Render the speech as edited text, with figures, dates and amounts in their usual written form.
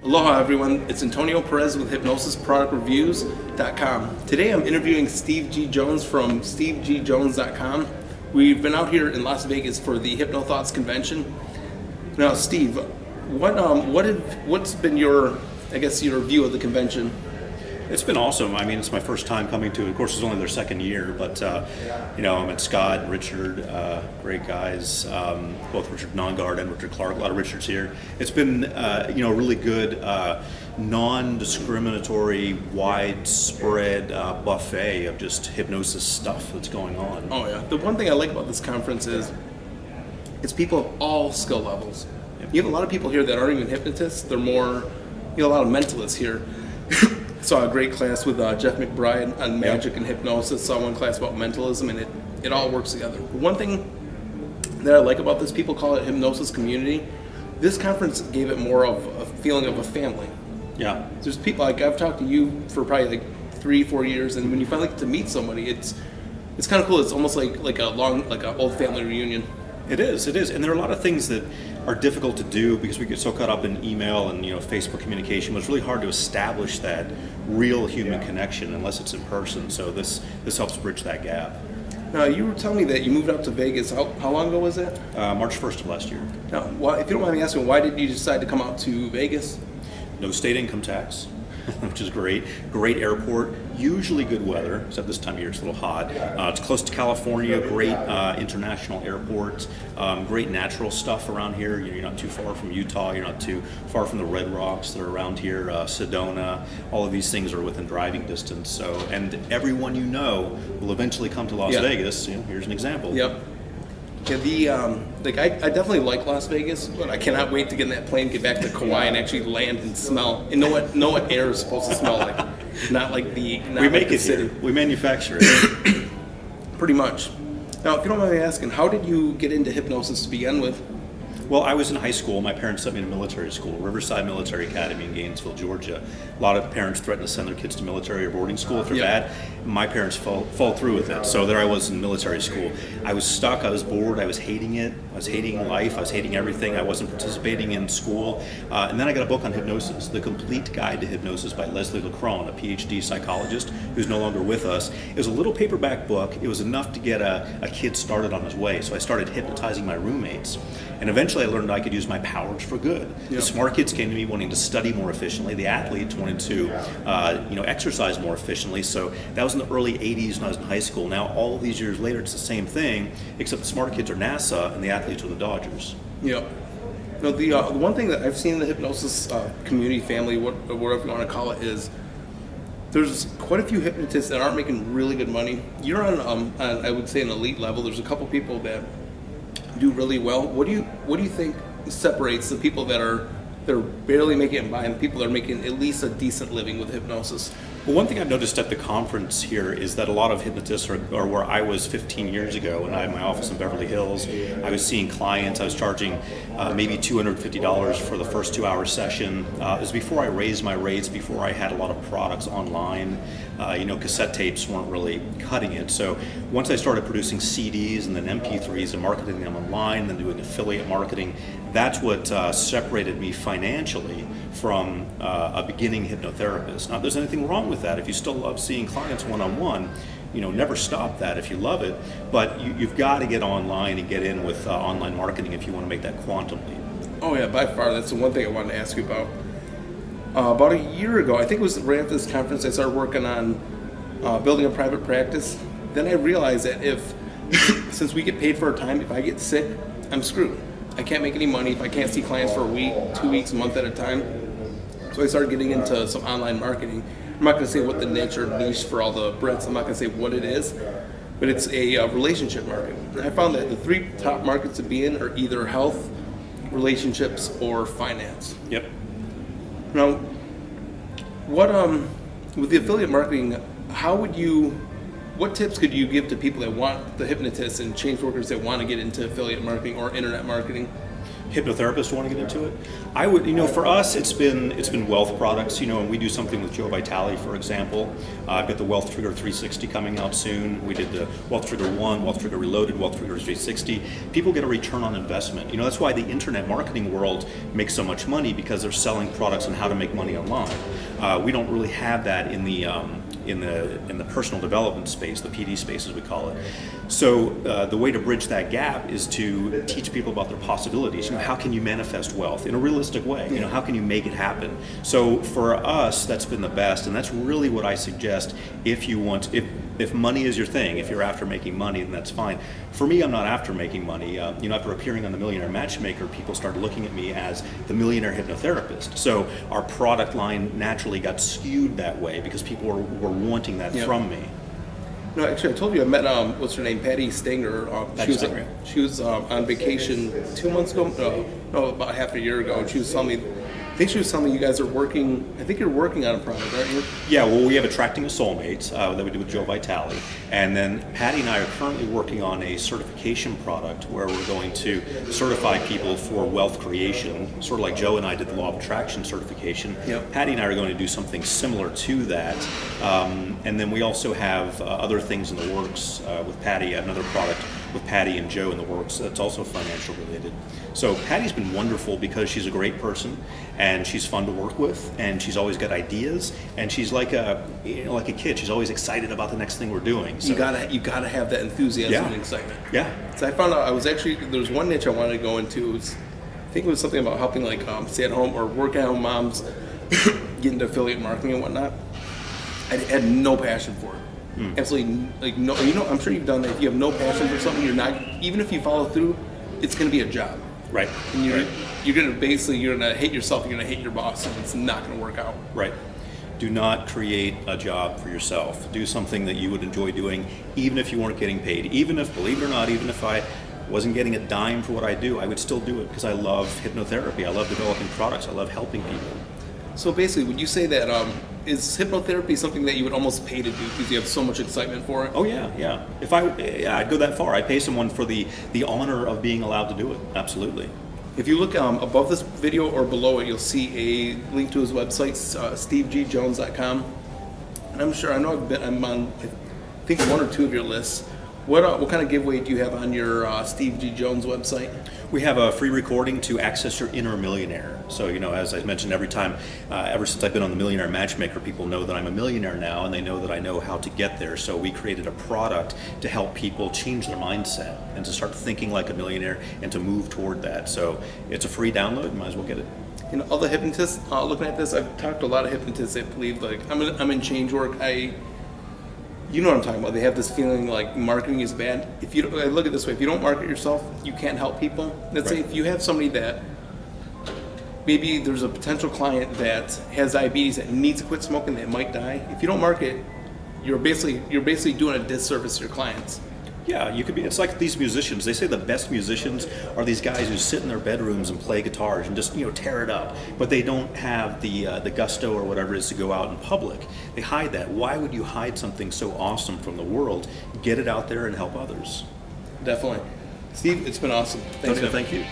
Aloha everyone, it's Antonio Perez with HypnosisProductReviews.com. Today I'm interviewing Steve G. Jones from SteveGJones.com. We've been out here in Las Vegas for the HypnoThoughts convention. Now Steve, what's been your view of the convention? It's been awesome. I mean, it's my first time coming to it. Of course, it's only their second year, but I met Scott and Richard, great guys, both Richard Nongard and Richard Clark. A lot of Richards here. It's been a really good, non-discriminatory, widespread buffet of just hypnosis stuff that's going on. Oh yeah. The one thing I like about this conference is it's people of all skill levels. Yep. You have a lot of people here that aren't even hypnotists. They're more, a lot of mentalists here. Saw a great class with Jeff McBride on magic and hypnosis. Saw one class about mentalism, and it all works together. One thing that I like about this, people call it hypnosis community. This conference gave it more of a feeling of a family. Yeah. There's people, like I've talked to you for probably like 3-4 years, and when you finally get to meet somebody, it's kind of cool. It's almost like an old family reunion. It is, and there are a lot of things that are difficult to do because we get so caught up in email and Facebook communication, but it's really hard to establish that real human connection unless it's in person. So this helps bridge that gap. Now, you were telling me that you moved out to Vegas. How long ago was that? March 1st of last year. Now, if you don't mind me asking, why did you decide to come out to Vegas? No state income tax, which is great. Great airport, usually good weather, except this time of year it's a little hot. It's close to California, great international airport, great natural stuff around here. You're not too far from Utah, you're not too far from the Red Rocks that are around here, Sedona. All of these things are within driving distance. So, and everyone will eventually come to Las Vegas. Here's an example. Yep. Yeah, I definitely like Las Vegas, but I cannot wait to get in that plane, get back to Kauai, and actually land and smell and know what air is supposed to smell like. Not like the we make it city. Here. We manufacture it. Pretty much. Now, if you don't mind me asking, how did you get into hypnosis to begin with? Well, I was in high school. My parents sent me to military school, Riverside Military Academy in Gainesville, Georgia. A lot of parents threaten to send their kids to military or boarding school if they're bad. My parents fall through with it. So there I was in military school. I was stuck. I was bored. I was hating it. I was hating life. I was hating everything. I wasn't participating in school. And then I got a book on hypnosis, The Complete Guide to Hypnosis by Leslie LeCron, a PhD psychologist who's no longer with us. It was a little paperback book. It was enough to get a kid started on his way. So I started hypnotizing my roommates. And eventually I learned I could use my powers for good. Yep. The smart kids came to me wanting to study more efficiently. The athletes wanted to exercise more efficiently. So that was in the early 80s when I was in high school. Now all of these years later, it's the same thing, except the smart kids are NASA and the athletes are the Dodgers. Yep. Now, the one thing that I've seen in the hypnosis community, family, whatever you want to call it, is there's quite a few hypnotists that aren't making really good money. You're on I would say, an elite level. There's a couple people that do really well. What do you think separates the people they're barely making it by and the people that are making at least a decent living with hypnosis? Well, one thing I've noticed at the conference here is that a lot of hypnotists are where I was 15 years ago when I had my office in Beverly Hills. I was seeing clients. I was charging maybe $250 for the first 2-hour session. It was before I raised my rates, before I had a lot of products online. Cassette tapes weren't really cutting it. So once I started producing CDs and then MP3s and marketing them online, and then doing affiliate marketing, that's what separated me financially from a beginning hypnotherapist. Now, if there's anything wrong with that, if you still love seeing clients one-on-one, never stop that if you love it, but you've got to get online and get in with online marketing if you want to make that quantum leap. Oh yeah, by far, that's the one thing I wanted to ask you about. About a year ago, I think it was right after this conference, I started working on building a private practice. Then I realized that since we get paid for our time, if I get sick, I'm screwed. I can't make any money if I can't see clients for a week, 2 weeks, a month at a time. So I started getting into some online marketing. I'm not going to say what the niche for all the Brits. I'm not going to say what it is, but it's a relationship market. And I found that the 3 top markets to be in are either health, relationships, or finance. Yep. Now, with the affiliate marketing, what tips could you give to people that want the hypnotists and change workers that want to get into affiliate marketing or internet marketing? hypnotherapists want to get into it. I would, for us, it's been wealth products, and we do something with Joe Vitale, for example. I've got the Wealth Trigger 360 coming out soon. We did the Wealth Trigger 1, Wealth Trigger Reloaded, Wealth Trigger 360. People get a return on investment. That's why the internet marketing world makes so much money, because they're selling products on how to make money online. We don't really have that in the personal development space, the PD space as we call it. So the way to bridge that gap is to teach people about their possibilities. How can you manifest wealth in a realistic way? How can you make it happen? So for us, that's been the best, and that's really what I suggest if you want. If money is your thing, if you're after making money, then that's fine. For me, I'm not after making money. After appearing on The Millionaire Matchmaker, people started looking at me as the millionaire hypnotherapist. So our product line naturally got skewed that way because people were wanting that from me. No, actually, I told you I met what's her name, Patty Stanger. She was on vacation 2 months ago. No, about half a year ago. She was telling me. I think she was telling me you guys are working. I think you're working on a project, aren't you? Yeah, well, we have Attracting a Soulmate that we do with Joe Vitale, and then Patty and I are currently working on a certification product where we're going to certify people for wealth creation, sort of like Joe and I did the Law of Attraction certification. Yep. Patty and I are going to do something similar to that, and then we also have other things in the works with Patty. Another product with Patty and Joe in the works that's also financial related. So Patty's been wonderful because she's a great person and she's fun to work with, and she's always got ideas, and she's like a kid. She's always excited about the next thing we're doing. So you gotta have that enthusiasm and excitement. Yeah. So I found out there was one niche I wanted to go into. I think it was something about helping stay at home or work at home moms get into affiliate marketing and whatnot. I had no passion for it. Absolutely, no. I'm sure you've done that. If you have no passion for something, you're not. Even if you follow through, it's going to be a job. Right. And you're going to hate yourself. You're going to hate your boss, and it's not going to work out. Right. Do not create a job for yourself. Do something that you would enjoy doing, even if you weren't getting paid. Even if, believe it or not, even if I wasn't getting a dime for what I do, I would still do it because I love hypnotherapy. I love developing products. I love helping people. So basically, would you say that is hypnotherapy something that you would almost pay to do because you have so much excitement for it? Oh yeah. I'd go that far. I'd pay someone for the honor of being allowed to do it. Absolutely. If you look above this video or below it, you'll see a link to his website, stevegjones.com. And I'm on, I think, one or two of your lists. What kind of giveaway do you have on your Steve G. Jones website? We have a free recording to access your inner millionaire. So, as I mentioned, ever since I've been on The Millionaire Matchmaker, people know that I'm a millionaire now, and they know that I know how to get there. So we created a product to help people change their mindset and to start thinking like a millionaire and to move toward that. So it's a free download. You might as well get it. All the hypnotists looking at this, I've talked to a lot of hypnotists that believe, I'm in change work. You know what I'm talking about. They have this feeling like marketing is bad. I look at it this way: if you don't market yourself, you can't help people. Let's say if you have somebody that maybe there's a potential client that has diabetes that needs to quit smoking, that might die. If you don't market, you're basically doing a disservice to your clients. Yeah, you could be. It's like these musicians. They say the best musicians are these guys who sit in their bedrooms and play guitars and just tear it up, but they don't have the gusto or whatever it is to go out in public. They hide that. Why would you hide something so awesome from the world? Get it out there and help others. Definitely, Steve. It's been awesome. Thanks. Okay, thank you.